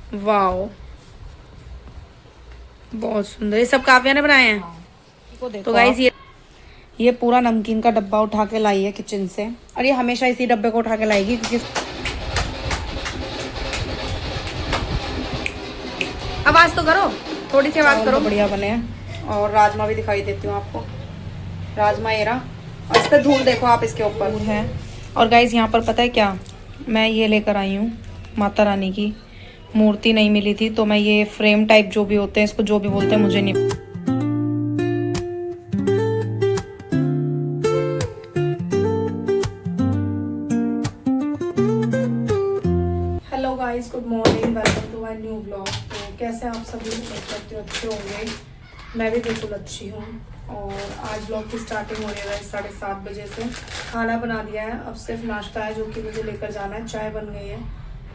Wow, बहुत सुंदर। ये सब काव्या ने बनाए हैं। तो गाइस ये पूरा नमकीन का डब्बा उठा के लाई है किचन से, और ये हमेशा इसी डब्बे को उठा के लाएगी क्योंकि आवाज तो करो, थोड़ी सी आवाज करो। बढ़िया बने हैं। और राजमा भी दिखाई देती हूँ आपको, राजमा ये रहा। और इस पर धूल देखो आप, इसके ऊपर है। और गाइस यहाँ पर पता है क्या, मैं ये लेकर आई हूँ माता रानी की मूर्ति। नहीं मिली थी तो मैं ये फ्रेम टाइप जो भी होते हैं, इसको जो भी बोलते हैं मुझे नहीं। Hello guys, good morning, welcome to my new vlog. तो कैसे हैं आप सभी? करते हो अच्छे होंगे। मैं भी बिल्कुल अच्छी हूँ। और आज व्लॉग की स्टार्टिंग हो रही है 7:30 बजे से। खाना बना दिया है, अब सिर्फ नाश्ता है जो कि मुझे लेकर जाना है। चाय बन गई है,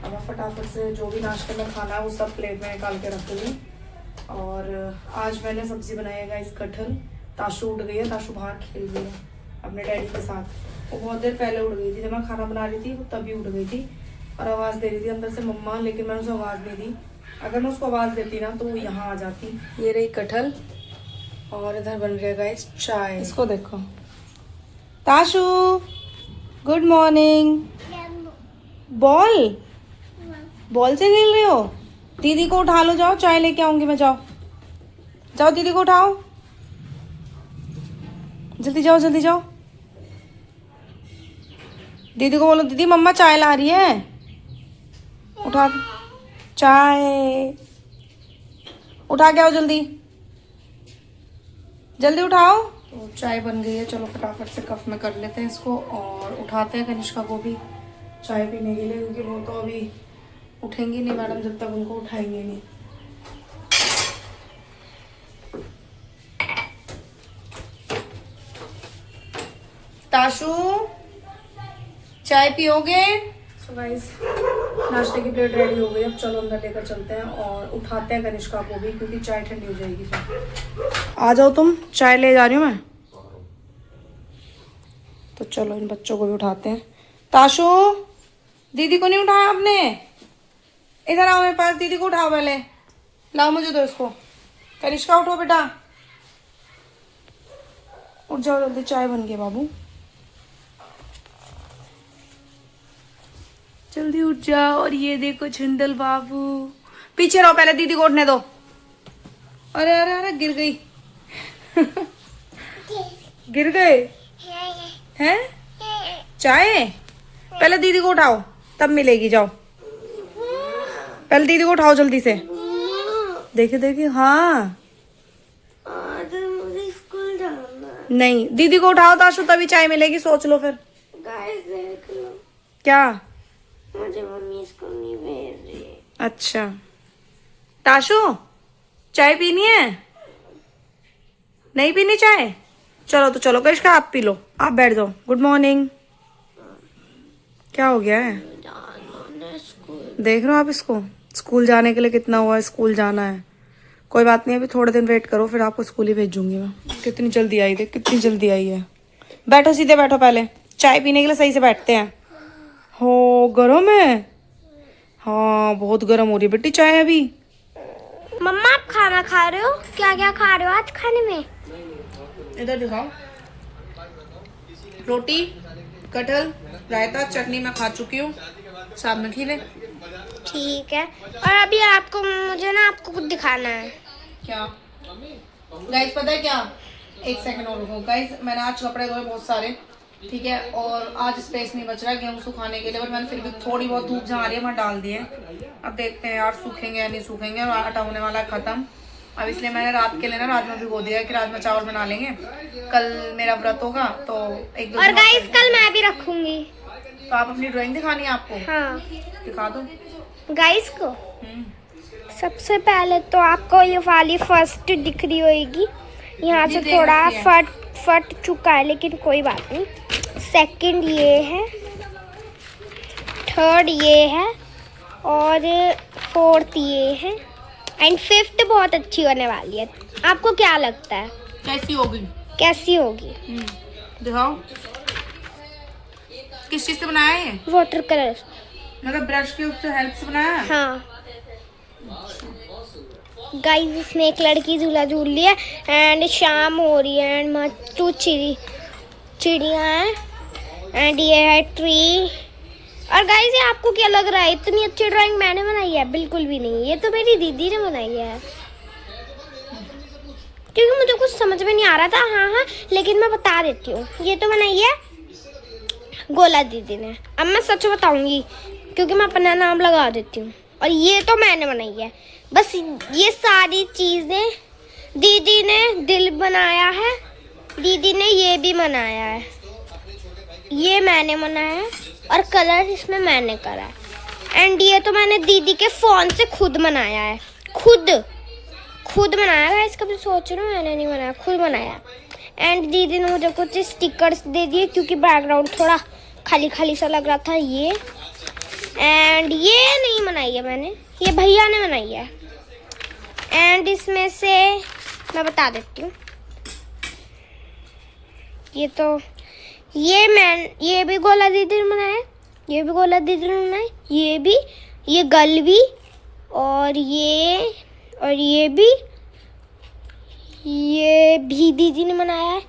अब मैं फटाफट से जो भी नाश्ते में खाना है वो सब प्लेट में निकाल के रखूँगी। और आज मैंने सब्जी बनाई है गाइस कटहल। ताशु उठ गई है, ताशु बाहर खेल रही है अपने डैडी के साथ। वो बहुत देर पहले उठ गई थी, जब मैं खाना बना रही थी वो तभी उठ गई थी और आवाज़ दे रही थी अंदर से मम्मा, लेकिन मैंने उसे आवाज़ नहीं दी। अगर मैं उसको आवाज़ देती ना तो वो यहाँ आ जाती। ये रही कटहल और इधर बन रही है गाइस चाय। इसको देखो। Tashu, good morning. Ball ball से खेल रहे हो? दीदी को उठा लो, जाओ चाय लेके आऊंगी मैं। जाओ जाओ, दीदी को उठाओ, जल्दी जाओ जल्दी जाओ। दीदी को बोलो, दीदी मम्मा चाय ला रही है, उठा चाय, उठा के आओ जल्दी जल्दी उठाओ। तो चाय बन गई है, चलो फटाफट से कप में कर लेते हैं इसको और उठाते हैं कनिष्का को भी चाय पीने के लिए, क्योंकि वो तो अभी उठेंगी नहीं मैडम जब तक उनको उठाएंगे नहीं। ताशु, चाय पियोगे? सो गाइस, नाश्ते की प्लेट रेडी हो गई। अब चलो अंदर लेकर चलते हैं और उठाते हैं कनिष्का को भी, क्योंकि चाय ठंडी हो जाएगी फिर। आ जाओ तुम, चाय ले जा रही हूँ मैं। तो चलो इन बच्चों को भी उठाते हैं। ताशु, दीदी को नहीं उठाया आपने? इधर आओ मेरे पास, दीदी को उठाओ पहले। लाओ मुझे दो इसको। कनिष्का उठो बेटा, उठ जाओ जल्दी, चाय बन गई बाबू, जल्दी उठ जाओ। और ये देखो छुंदल बाबू, पीछे रहो, पहले दीदी को उठने दो। अरे अरे अरे, गिर गई गिर गए हैं? चाय पहले दीदी को उठाओ तब मिलेगी। जाओ पहले दीदी को उठाओ जल्दी से। देखे देखे, हाँ मुझे स्कूल जाना। नहीं, दीदी को उठाओ ताशु, तभी चाय मिलेगी। सोच लो फिर। गाइस देख लो, क्या? मुझे मम्मी स्कूल नहीं भेज रही है। अच्छा ताशु, चाय पीनी है? नहीं पीनी चाय? चलो तो चलो कनिष्का, आप पी लो, आप बैठ जाओ। Good morning. क्या हो गया है? जाना स्कूल। देख रहे हो आप इसको, स्कूल जाने के लिए कितना हुआ है, स्कूल जाना है। कोई बात नहीं, अभी थोड़े दिन वेट करो, फिर आपको स्कूल ही भेजूंगी मैं। कितनी जल्दी आई, देख कितनी जल्दी आई है। बैठो सीधे बैठो, पहले चाय पीने के लिए सही से बैठते हैं। हो गरम है? हाँ बहुत गर्म हो रही है बेटी चाय अभी। मम्मा आप खाना खा रहे हो? क्या क्या खा रहे हो आज खाने में? इधर दिखाओ। रोटी, कटहल, रायता, चटनी मैं खा चुकी हूँ, सामने खीरे। ठीक है। और अभी आपको, मुझे ना आपको कुछ दिखाना है। क्या गाइस, पता है क्या? एक सेकंड और रुको गाइस, मैंने आज कपड़े धोए बहुत सारे, ठीक है, और आज स्पेस नहीं बच रहा गेहूँ सुखाने के लिए, बट मैंने फिर भी थोड़ी बहुत धूप जहाँ आ रही है वहाँ डाल दिए। अब देखते हैं यार सूखेंगे या नहीं सूखेंगे। और आटा होने वाला है खत्म, अब इसलिए मैंने रात के लिए ना राजमा भिगो दिया कि राजमा चावल बना लेंगे। कल मेरा व्रत होगा तो एक दो। और गाइस कल मैं भी रखूंगी। तो आप अपनी ड्राइंग दिखानी है आपको? हाँ दिखा दो गाइस को। सबसे पहले तो आपको ये वाली फर्स्ट दिख रही होगी, यहाँ से थोड़ा फट चुका है लेकिन कोई बात नहीं। सेकंड ये है, थर्ड ये है, और फोर्थ ये है, एंड फिफ्थ बहुत अच्छी होने वाली है। आपको क्या लगता है कैसी होगी? कैसी होगी? दिखाओ। किस चीज से बनाया है? Water colour. मतलब ब्रश के उससे हेल्प से बनाया है? हाँ गाइस इसमें एक लड़की झूला झूल रही है एंड शाम हो रही है एंड मट्टू चिड़िया है एंड ये है ट्री। और गाइस ये आपको क्या लग रहा है, इतनी अच्छी ड्राइंग मैंने बनाई है? बिल्कुल भी नहीं, ये तो मेरी दीदी ने बनाई है, क्योंकि मुझे कुछ समझ में नहीं आ रहा था। हाँ लेकिन मैं बता देती हूँ, ये तो बनाई है गोला दीदी ने। अब मैं सच बताऊंगी क्योंकि मैं अपना नाम लगा देती हूँ, और ये तो मैंने बनाई है। बस ये सारी चीजें दीदी ने दिल बनाया है, दीदी ने ये भी बनाया है, ये मैंने बनाया है और कलर इसमें मैंने करा है। एंड ये तो मैंने दीदी के फोन से खुद बनाया है, खुद बनाया है। इसका भी सोच रहा हूँ, मैंने नहीं बनाया, खुद बनाया। एंड दीदी ने मुझे कुछ स्टिकर्स दे दिए क्योंकि बैकग्राउंड थोड़ा खाली खाली सा लग रहा था। ये एंड ये नहीं बनाई है मैंने, ये भैया ने बनाई है। एंड इसमें से मैं बता देती हूँ, ये भी गोला दीदी ने बनाया, ये भी गोला दीदी ने बनाया, ये गल भी, और ये भी दीदी ने बनाया है,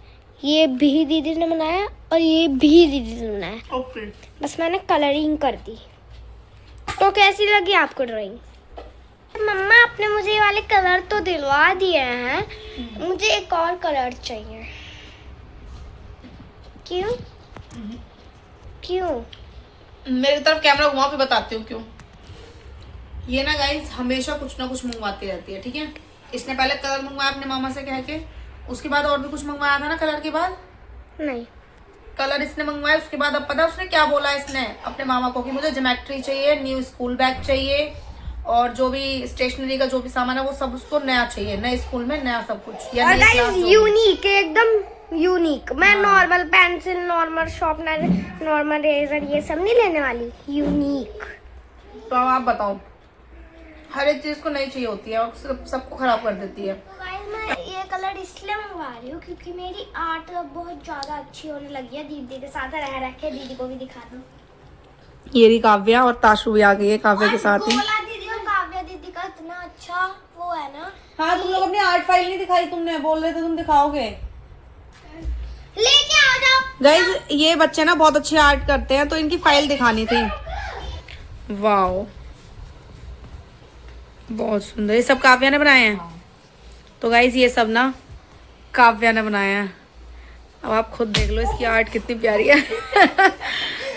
ये भी दीदी ने बनाया और ये भी दीदी ने बनाया। ओके। बस मैंने कलरिंग कर दी। तो कैसी लगी आपको ड्राइंग? मम्मा आपने मुझे ये वाले कलर तो दिलवा दिए हैं, मुझे एक और कलर चाहिए। क्यों? मेरी तरफ कैमरा घुमा फिर बताती हूँ क्यों। ये ना गाइस हमेशा कुछ ना कुछ मंगवाती रहती है, ठीक है। इसने पहले कलर मंगवाया अपने मामा से कह के, उसके बाद और भी कुछ मंगवाया था ना कलर के बाद। नहीं, कलर इसने मंगवाया, उसके बाद अब पता उसने क्या बोला इसने अपने मामा को कि मुझे ज्योमेट्री चाहिए, न्यू स्कूल बैग चाहिए, और जो भी स्टेशनरी का जो भी सामान है वो सब उसको नया चाहिए, नए स्कूल में नया सब कुछ। और गाइस यूनिक, एकदम यूनिक। मैं normal pencil, normal sharpener, normal eraser ये सब नहीं लेने वाली, यूनिक। तो अब आप बताओ, हर एक चीज को नई चाहिए होती है और सबको खराब कर देती है। मैं ये कलर इसलिए मंगवा रही हूँ क्योंकि मेरी आर्ट बहुत ज्यादा अच्छी होने लगी है। दीदी के साथ रह के दीदी को भी दिखा दो। ये रही काव्या और ताशु भी आ गई है काव्या के साथ ही। गोला दीदी और काव्या दीदी का इतना अच्छा वो है ना। हाँ, तुम लोग अपनी आर्ट फाइल नहीं दिखाई, तुमने बोल रहे थे तुम दिखाओगे। लेके आ जाओ गाइस ये बच्चे ना बहुत अच्छी आर्ट करते हैं, तो इनकी फाइल दिखानी थी। वाओ बहुत सुंदर, ये सब काव्या ने बनाए हैं। तो गाइस ये सब ना काव्या ने बनाया है। अब आप खुद देख लो इसकी आर्ट कितनी प्यारी है।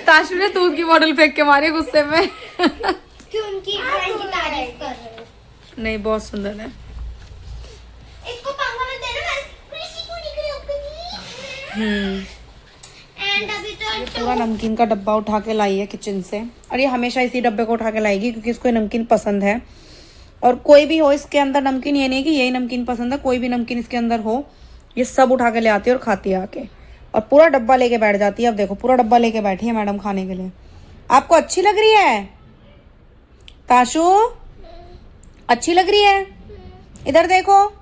ताशु ने दूध की बॉटल फेंक के मारी गुस्से में। कि उनकी ड्राइंग की तारीफ कर रहे हो। नहीं बहुत सुंदर है। इसको पंखा में देना, मैं कृषि को निकल। एंड अभी तो पूरा नमकीन का डब्बा उठा के लाई है किचन से, और ये हमेशा इसी डब्बे को उठा के लाएगी क्योंकि इसको नमकीन पसंद है। और कोई भी हो इसके अंदर नमकीन, ये नहीं कि यही नमकीन पसंद है, कोई भी नमकीन इसके अंदर हो ये सब उठा के ले आती है और खाती है आके, और पूरा डब्बा लेके बैठ जाती है। अब देखो पूरा डब्बा लेके बैठी है मैडम खाने के लिए। आपको अच्छी लग रही है ताशु? अच्छी लग रही है? इधर देखो,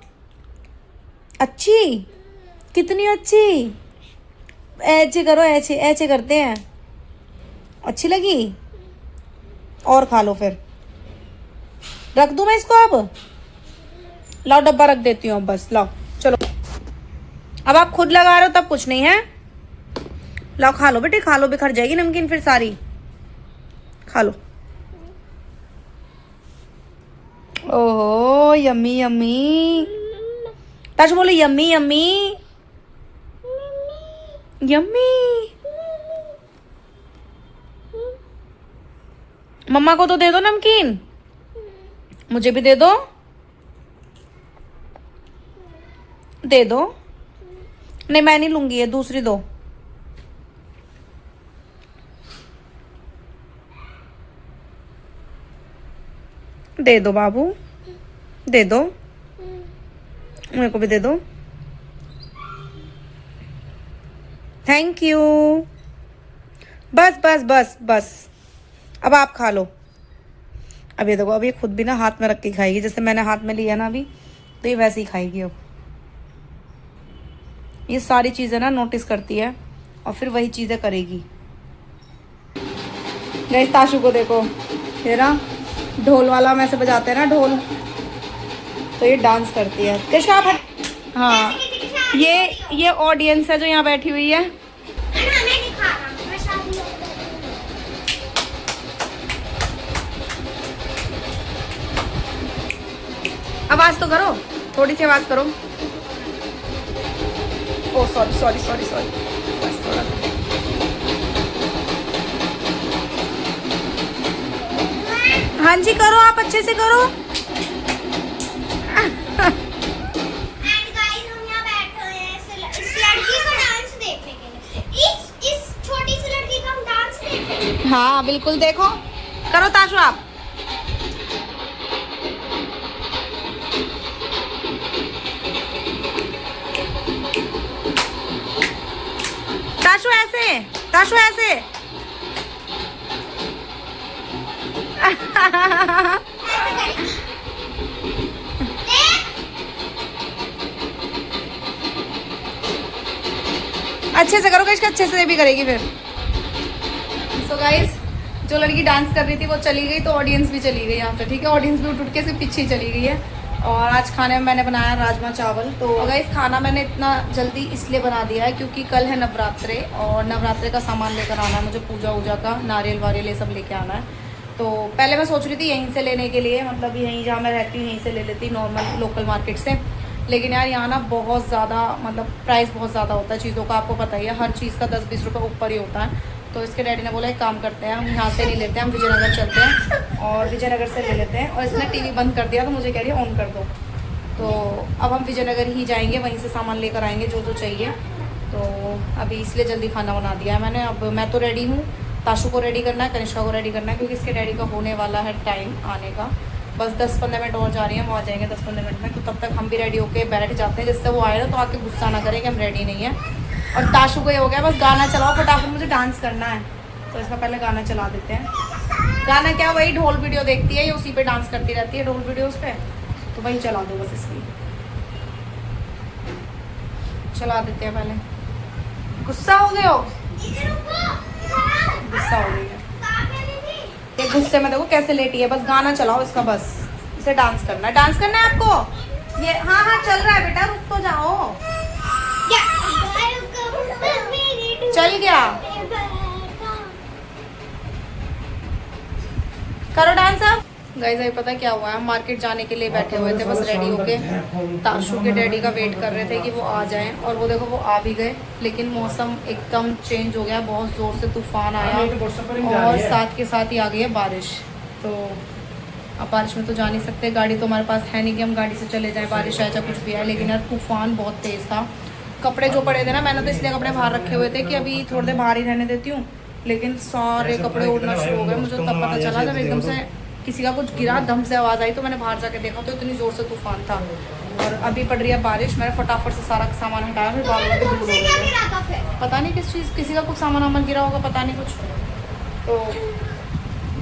अच्छी, कितनी अच्छी। ऐसे करो, ऐसे ऐसे करते हैं। अच्छी लगी? और खा लो फिर। रख दूं मैं इसको? अब लाओ डब्बा रख देती हूँ, बस लाओ चलो। अब आप खुद लगा रहे हो तब कुछ नहीं है। लाओ खा लो बेटे, खा लो, बिखर जाएगी नमकीन फिर सारी। खा लो। ओहो यम्मी यम्मी। ताशु बोलो यम्मी यम्मी यम्मी। मम्मा को तो दे दो नमकीन, मुझे भी दे दो, दे दो। नहीं मैं नहीं लूंगी, ये दूसरी दो। दे दो बाबू, दे दो, मेरे को भी दे दो। Thank you. बस बस बस बस, अब आप खा लो। अब ये देखो, अब ये खुद भी ना हाथ में रख के खाएगी, जैसे मैंने हाथ में लिया ना अभी, तो ये वैसे ही खाएगी। अब ये सारी चीज़ें ना नोटिस करती है और फिर वही चीज़ें करेगी। गाइस ताशु को देखो, ये ना ढोल वाला में से बजाते हैं ना ढोल, तो ये डांस करती है। कृष्णा आप हाँ, ये ऑडियंस है जो यहाँ बैठी हुई है। आवाज तो करो, थोड़ी सी आवाज करो। ओ सॉरी सॉरी सॉरी सॉरी, बस थोड़ा सा। हाँ जी करो, आप अच्छे से करो। हाँ बिल्कुल, देखो करो ताशु आप। ताशु ऐसे, ताशु ऐसे। अच्छे से करो, किसका अच्छे से भी करेगी फिर। सो गाइस, जो लड़की डांस कर रही थी वो चली गई, तो ऑडियंस भी चली गई यहाँ से, ठीक है। ऑडियंस भी उठ के से पीछे ही चली गई है। और आज खाने में मैंने बनाया राजमा चावल। तो गाइस खाना मैंने इतना जल्दी इसलिए बना दिया है क्योंकि कल है नवरात्रे, और नवरात्रे का सामान लेकर आना है मुझे, पूजा वूजा का, नारियल वारियल ये सब लेके आना है। तो पहले मैं सोच रही थी यहीं से लेने के लिए, मतलब यहीं जहाँ मैं रहती हूँ यहीं से ले लेती नॉर्मल लोकल मार्केट से। लेकिन यार यहाँ ना बहुत ज़्यादा, मतलब प्राइस बहुत ज़्यादा होता है चीज़ों का, आपको पता ही है, हर चीज़ का 10-20 रुपये ऊपर ही होता है। तो इसके डैडी ने बोला एक काम करते हैं, हम यहाँ से नहीं लेते हैं, हम विजयनगर चलते हैं और विजयनगर से ले लेते हैं। और इसने टीवी बंद कर दिया तो मुझे कह रही है ऑन कर दो। तो अब हम विजयनगर ही जाएंगे, वहीं से सामान लेकर आएंगे जो जो चाहिए। तो अभी इसलिए जल्दी खाना बना दिया है मैंने। अब मैं तो रेडी हूँ, ताशु को रेडी करना है, कनिष्का को रेडी करना है, क्योंकि इसके डैडी का होने वाला है टाइम आने का। बस 10-15 मिनट और जा रही हैं, वो आ जाएंगे 10-15 मिनट में। तो तब तक हम भी रेडी होके बैठ जाते हैं, जिससे वो आए ना तो आके गुस्सा ना करें कि हम रेडी नहीं हैं। और ताशु को ये हो गया बस गाना चलाओ फटाफट, मुझे डांस करना है। तो इसका पहले गाना चला देते हैं। गाना क्या, वही ढोल वीडियो देखती है, ये उसी पे डांस करती रहती है ढोल वीडियोस पे, तो वही चला दो बस। इसकी चला देते हैं पहले। गुस्सा हो गए हो? गुस्सा हो गई है ये, गुस्से में देखो कैसे लेटी है। बस गाना चलाओ इसका, बस इसे डांस करना है। डांस करना है आपको ये? हाँ हाँ चल रहा है बेटा, रुक तो जाओ। चल गया, करो डांस अब। गाइस अभी पता क्या हुआ है, हम मार्केट जाने के लिए बैठे हुए थे, बस रेडी होके ताशु के डैडी का वेट कर रहे थे कि वो आ जाएं। और वो देखो वो आ भी गए, लेकिन मौसम एकदम चेंज हो गया, बहुत ज़ोर से तूफान आया और साथ के साथ ही आ गई है बारिश। तो अब बारिश में तो जा नहीं सकते, गाड़ी तो हमारे पास है नहीं कि हम गाड़ी से चले जाएँ, बारिश आए चाहे कुछ भी आए। लेकिन यार तूफान बहुत तेज़ था। कपड़े जो पड़े थे ना, मैंने तो इसलिए कपड़े बाहर रखे हुए थे कि अभी थोड़ी देर बाहर ही रहने देती हूँ, लेकिन सारे कपड़े उड़ना शुरू हो गए। मुझे तब पता चला जब एकदम से किसी का कुछ गिरा, दम से आवाज़ आई, तो मैंने बाहर जाके देखा तो इतनी ज़ोर से तूफान था। और अभी पड़ रही है बारिश। मैंने फटाफट से सारा सामान हटाया, फिर बालों में धूल हो गई। पता नहीं किस चीज़, किसी का कुछ सामान वामान गिरा होगा, पता नहीं कुछ। तो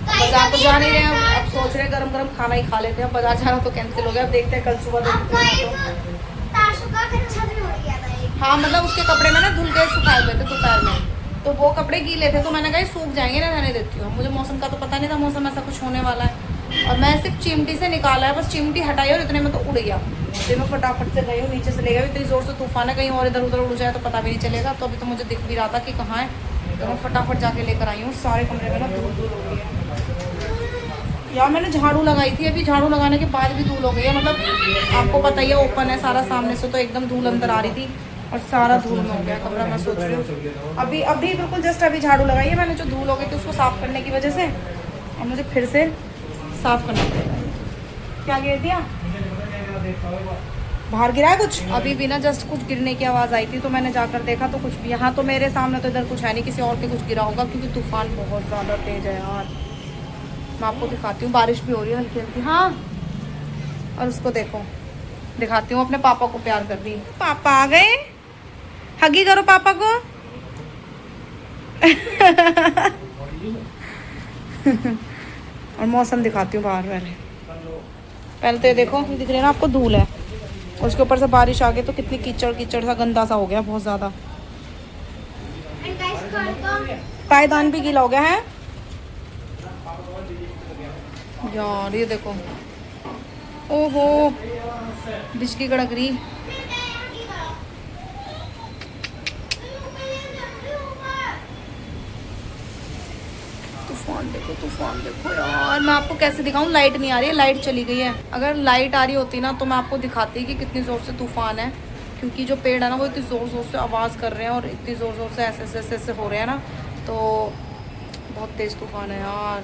बाजार तो जा नहीं रहे हैं, अब सोच रहे हैं गरम गरम खाना ही खा लेते हैं। बाजार जाना तो कैंसिल हो गया, अब देखते हैं कल सुबह हाँ, मतलब उसके कपड़े में ना धुल के सुखाए हुए थे दोपहर में, तो वो कपड़े गीले थे, तो मैंने कहा सूख जाएंगे ना, रहने देती हूँ। मुझे मौसम का तो पता नहीं था, मौसम ऐसा कुछ होने वाला है। और मैं सिर्फ चिमटी से निकाला है, बस चिमटी हटाई और इतने में तो उड़ गया। फिर मैं फटाफट से गई हूँ, नीचे से ले गई, इतनी ज़ोर से तूफान है, कहीं और इधर उधर उड़ जाए तो पता भी नहीं चलेगा। तो अभी तो मुझे दिख भी रहा था कि कहाँ है, तो मैं फटाफट जाके लेकर आई हूँ। सारे कमरे में ना धूल धूल हो गई है यार। मैंने झाड़ू लगाई थी, अभी झाड़ू लगाने के बाद भी धूल हो गई है। मतलब आपको पता ही है ओपन है सारा सामने से, तो एकदम धूल अंदर आ रही थी और सारा धूल में हो गया कमरा। मैं सोच रही हूँ अभी बिल्कुल जस्ट अभी झाड़ू लगाई है मैंने, जो धूल हो गई थी उसको साफ़ करने की वजह से, और मुझे फिर से साफ़ करना पड़ेगा। क्या गिर दिया? बाहर गिरा है कुछ? अभी भी ना जस्ट कुछ गिरने की आवाज़ आई थी, तो मैंने जाकर देखा तो कुछ भी, यहाँ तो मेरे सामने तो इधर कुछ है नहीं, किसी और के कुछ गिरा होगा, क्योंकि तूफान बहुत ज़्यादा तेज़ है यार। मैं आपको दिखाती हूँ, बारिश भी हो रही है हल्की हल्की। हाँ, और उसको देखो, दिखाती हूँ, अपने पापा को प्यार कर रही है। पापा आ गए, हगी करो पापा को। और मौसम दिखाती हूँ बाहर। पहले तो ये देखो, दिख रही है ना आपको, धूल है, और उसके ऊपर से बारिश आ गई तो कितनी कीचड़ कीचड़ सा गंदा सा हो गया, बहुत ज़्यादा। पायदान भी गीला हो गया है। यार ये देखो, ओहो बिजली कड़क रही। तूफान देखो यार, मैं आपको कैसे दिखाऊं, लाइट नहीं आ रही है, लाइट चली गई है। अगर लाइट आ रही होती ना तो मैं आपको दिखाती कि कितनी ज़ोर से तूफान है, क्योंकि जो पेड़ है ना वो इतनी ज़ोर ज़ोर से आवाज़ कर रहे हैं और इतनी ज़ोर ज़ोर से ऐसे हो रहे हैं ना, तो बहुत तेज़ तूफान है यार।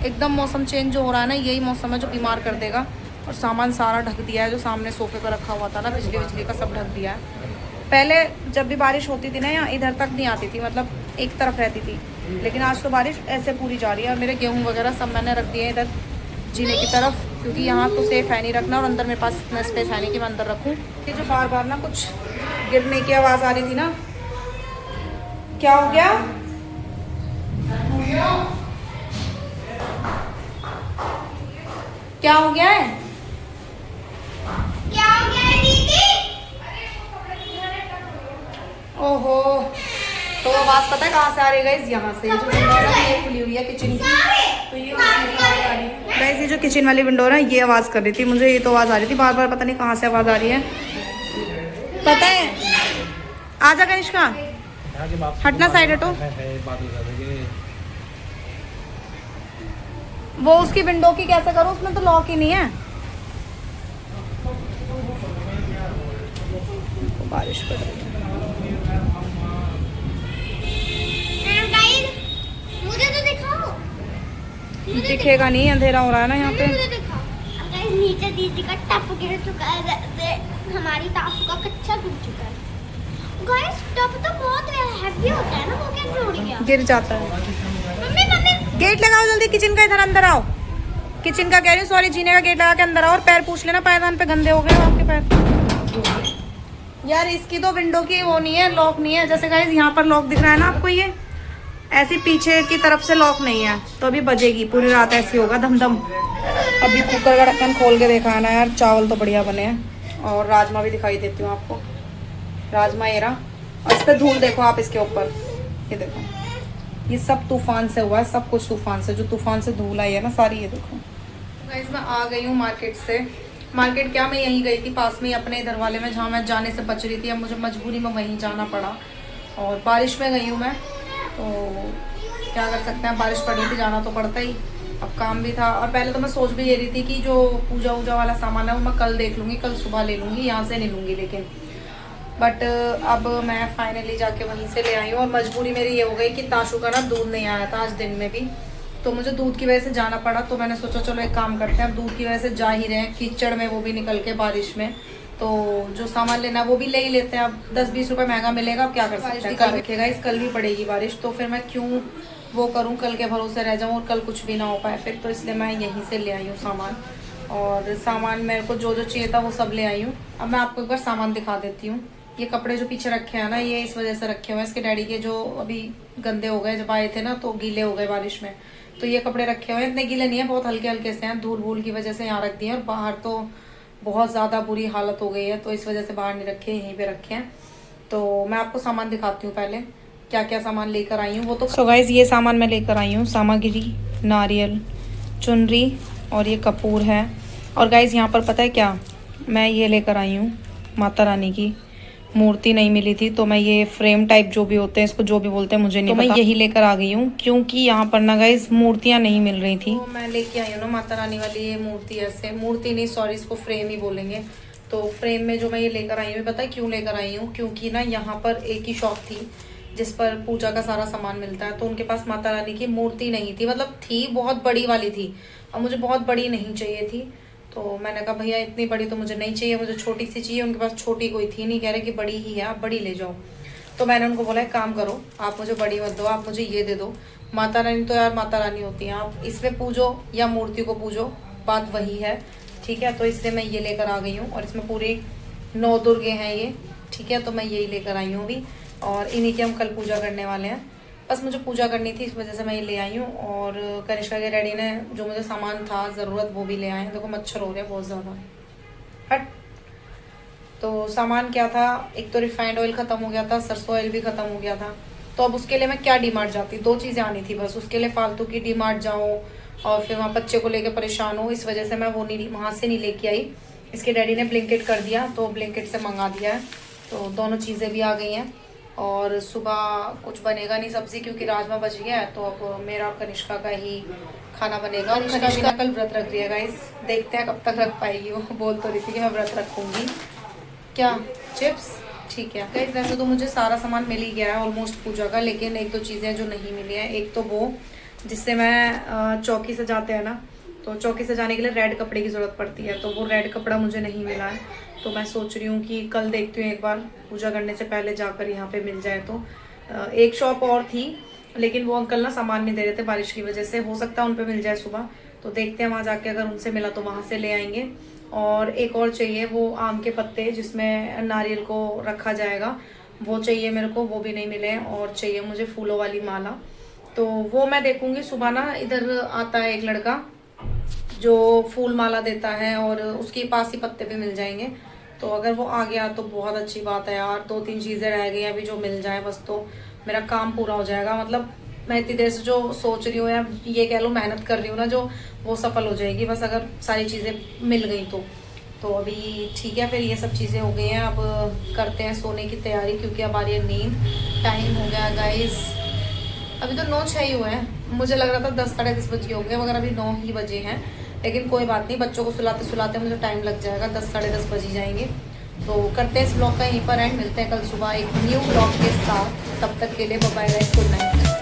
एकदम मौसम चेंज जो हो रहा है ना, यही मौसम है जो बीमार कर देगा। और सामान सारा ढक दिया है, जो सामने सोफे पर रखा हुआ था ना, बिजली का सब ढक दिया है। पहले जब भी बारिश होती थी ना, यहाँ इधर तक नहीं आती थी, मतलब एक तरफ रहती थी, लेकिन आज तो बारिश ऐसे पूरी जा रही है। और मेरे गेहूँ वगैरह सब मैंने रख दिए इधर जीने की तरफ, क्योंकि यहाँ तो सेफ है नहीं रखना, और अंदर मेरे पास इतना स्पेस है नहीं कि मैं अंदर रखूँ। ये जो बार बार ना कुछ गिरने की आवाज़ आ रही थी ना, क्या हो गया? क्या हो गया है? क्या हो गया है दीदी? ओहो, तो आवाज़ पता है कहाँ से आ रही है गाइस? यहाँ से, जो विंडो है ना ये खुली हुई है किचन की, तो ये आवाज़ आ रही है गाइस। ये जो किचन वाली विंडो है ना, ये आवाज़ कर रही थी मुझे, ये तो आवाज़ आ रही थी बार बार, पता नहीं कहाँ से आवाज़ आ रही है। पता है, आजा कनिष्का, हटना, साइड हटो। वो उसकी विंडो की कैसे करो, उसमें तो लॉक ही नहीं है। बारिश पड़ रही है। मुझे तो दिखाओ। दिखेगा नहीं, अंधेरा हो रहा है ना यहाँ पे। मुझे दिखाओ। नीचे दीदी का टप गिर चुका है, जैसे हमारी टापू का कच्चा टूट चुका है। गाइस टप तो बहुत हैवी होता है ना, वो कैसे उड़ गया? गिर जाता है। मम्मी मम्मी गेट लगाओ जल्दी, किचन का, इधर अंदर आओ। किचन का कह रही हूँ, सॉरी, जीने का गेट लगा के अंदर आओ। और पैर पूछ लेना, पायदान पे गंदे हो गए आपके पैर। यार इसकी तो विंडो की वो नहीं है, लॉक नहीं है। जैसे गाइस यहाँ पर लॉक दिख रहा है ना आपको, ये ऐसी पीछे की तरफ से लॉक नहीं है, तो अभी बजेगी पूरी रात, ऐसी होगा धमधम। अभी कुकर का ढक्कन खोल के देखा है ना यार, चावल तो बढ़िया बने हैं। और राजमा भी दिखाई देती हूँ आपको, राजमा ये रहा। और इस पर धूल देखो आप, इसके ऊपर ये देखो, ये सब तूफान से हुआ है, सब कुछ तूफान से, जो तूफान से धूल आई है ना सारी, ये देखो। गाइस मैं आ गई हूँ मार्केट से। मार्केट क्या, मैं यहीं गई थी पास में ही अपने इधर वाले में, जहाँ मैं जाने से बच रही थी। अब मुझे मजबूरी में वहीं जाना पड़ा, और बारिश में गई हूँ मैं, तो क्या कर सकते हैं, बारिश पड़ रही थी, जाना तो पड़ता ही। अब काम भी था, और पहले तो मैं सोच भी ये रही थी कि जो पूजा वूजा वाला सामान है वो मैं कल देख लूँगी, कल सुबह ले लूँगी, यहाँ से नहीं लूँगी। लेकिन बट अब मैं फाइनली जाके वहीं से ले आई हूँ। और मजबूरी मेरी ये हो गई कि ताशु का ना दूध नहीं आया था आज दिन में भी, तो मुझे दूध की वजह से जाना पड़ा। तो मैंने सोचा चलो एक काम करते हैं, अब दूध की वजह से जा ही रहे हैं कीचड़ में, वो भी निकल के बारिश में, तो जो सामान लेना है वो भी ले ही लेते हैं। अब 10-20 रुपये महंगा मिलेगा, अब क्या कर सकते हैं, कल रखेगा, इस कल भी पड़ेगी बारिश, तो फिर मैं क्यों वो करूँ, कल के भरोसे रह जाऊँ और कल कुछ भी ना हो पाए फिर। तो इसलिए मैं यहीं से ले आई हूँ सामान, और सामान मेरे को जो जो चाहिए था वो सब ले आई हूँ। अब मैं आपको एक बार सामान दिखा देती हूँ। ये कपड़े जो पीछे रखे हैं ना, ये इस वजह से रखे हुए हैं, इसके डैडी के जो अभी गंदे हो गए, जब आए थे ना तो गीले हो गए बारिश में, तो ये कपड़े रखे हुए हैं। इतने गीले नहीं है, बहुत हल्के हल्के से हैं, धूल भूल की वजह से यहाँ रख दिए हैं। और बाहर तो बहुत ज़्यादा बुरी हालत हो गई है, तो इस वजह से बाहर नहीं रखे, यहीं पे रखे हैं। तो मैं आपको सामान दिखाती हूँ पहले, क्या क्या सामान लेकर आई हूँ वो तो। सो गाइस ये सामान मैं लेकर आई हूँ, सामग्री, नारियल, चुनरी, और ये कपूर है। और गाइस यहाँ पर पता है क्या, मैं ये लेकर आई हूँ माता रानी की मूर्ति, नहीं मिली थी, तो मैं ये फ्रेम टाइप जो भी होते हैं, इसको जो भी बोलते हैं मुझे नहीं पता, मैं यही लेकर आ गई हूँ, क्योंकि यहाँ पर ना गाइस मूर्तियाँ नहीं मिल रही थी। तो मैं लेके आई हूँ ना माता रानी वाली ये मूर्ति, ऐसे मूर्ति नहीं, सॉरी, इसको फ्रेम ही बोलेंगे। तो फ्रेम में जो मैं ये लेकर आई हूँ, पता है क्यों लेकर आई हूँ, क्योंकि ना यहाँ पर एक ही शॉप थी जिस पर पूजा का सारा सामान मिलता है, तो उनके पास माता रानी की मूर्ति नहीं थी, मतलब थी बहुत बड़ी वाली थी, और मुझे बहुत बड़ी नहीं चाहिए थी। तो मैंने कहा भैया इतनी बड़ी तो मुझे नहीं चाहिए, मुझे छोटी सी चाहिए। उनके पास छोटी कोई थी नहीं, कह रहे कि बड़ी ही है, आप बड़ी ले जाओ। तो मैंने उनको बोला एक काम करो, आप मुझे बड़ी मत दो, आप मुझे ये दे दो। माता रानी तो यार माता रानी होती हैं, आप इसमें पूजो या मूर्ति को पूजो, बात वही है, ठीक है। तो इसलिए मैं ये लेकर आ गई हूँ, और इसमें पूरी 9 दुर्गे हैं ये, ठीक है। तो मैं यही लेकर आई हूँ अभी, और इन्हीं की हम कल पूजा करने वाले हैं। बस मुझे पूजा करनी थी, इस वजह से मैं ये ले आई हूँ। और कनिष्का के डैडी ने जो मुझे सामान था ज़रूरत वो भी ले आए हैं। देखो मच्छर हो रहे हैं बहुत ज़्यादा, हट। तो सामान क्या था, एक तो रिफाइंड ऑयल ख़त्म हो गया था, सरसों ऑयल भी ख़त्म हो गया था। तो अब उसके लिए मैं क्या डी मार्ट जाती, 2 चीज़ें आनी थी बस, उसके लिए फालतू की डी मार्ट जाओ, और फिर वहाँ बच्चे को लेके परेशान हो, इस वजह से मैं वो नहीं वहाँ से नहीं लेके आई। इसके डैडी ने ब्लिंकिट कर दिया तो ब्लिंकिट से मंगा दिया है, तो दोनों चीज़ें भी आ गई हैं। और सुबह कुछ बनेगा नहीं सब्जी क्योंकि राजमा बच गया है, तो अब मेरा और कनिष्का का ही खाना बनेगा। कनिष्का कल व्रत रख रही है गाइस, देखते हैं कब तक रख पाएगी। वो बोल तो रही थी कि मैं व्रत रखूँगी। क्या चिप्स? ठीक है गाइस, वैसे तो मुझे सारा सामान मिल ही गया है ऑलमोस्ट पूजा का, लेकिन एक दो चीज़ें जो नहीं मिली हैं। एक तो वो जिससे मैं चौकी से जाते हैं ना, तो चौकी से जाने के लिए रेड कपड़े की ज़रूरत पड़ती है, तो वो रेड कपड़ा मुझे नहीं मिला है। तो मैं सोच रही हूँ कि कल देखती हूँ एक बार पूजा करने से पहले जाकर यहाँ पे मिल जाए। तो एक शॉप और थी लेकिन वो अंकल ना सामान नहीं दे रहे थे बारिश की वजह से, हो सकता है उन पे मिल जाए सुबह। तो देखते हैं वहाँ जाके अगर उनसे मिला तो वहाँ से ले आएंगे। और एक और चाहिए वो आम के पत्ते जिसमें नारियल को रखा जाएगा, वो चाहिए मेरे को, वो भी नहीं मिले। और चाहिए मुझे फूलों वाली माला, तो वो मैं देखूँगी सुबह ना। इधर आता है एक लड़का जो फूल माला देता है और उसके पास ही पत्ते भी मिल जाएंगे, तो अगर वो आ गया तो बहुत अच्छी बात है यार। 2-3 चीज़ें रह गई अभी, जो मिल जाए बस तो मेरा काम पूरा हो जाएगा। मतलब मैं इतनी देर से जो सोच रही हूँ या ये कह लो मेहनत कर रही हूँ ना, जो वो सफल हो जाएगी बस अगर सारी चीज़ें मिल गई तो अभी ठीक है। फिर ये सब चीज़ें हो गई हैं, अब करते हैं सोने की तैयारी क्योंकि अब आ रही है नींद। टाइम हो गया गाइस, अभी तो 9:06 ही हुए हैं। मुझे लग रहा था 10 साढ़े 10 बजे हो गए, मगर अभी 9 ही बजे हैं। लेकिन कोई बात नहीं, बच्चों को सुलाते सुलाते मुझे टाइम लग जाएगा, 10 साढ़े 10 बज ही जाएंगे। तो करते हैं इस ब्लॉग का यहीं पर एंड, मिलते हैं कल सुबह एक न्यू ब्लॉग के साथ। तब तक के लिए bye bye guys, good night.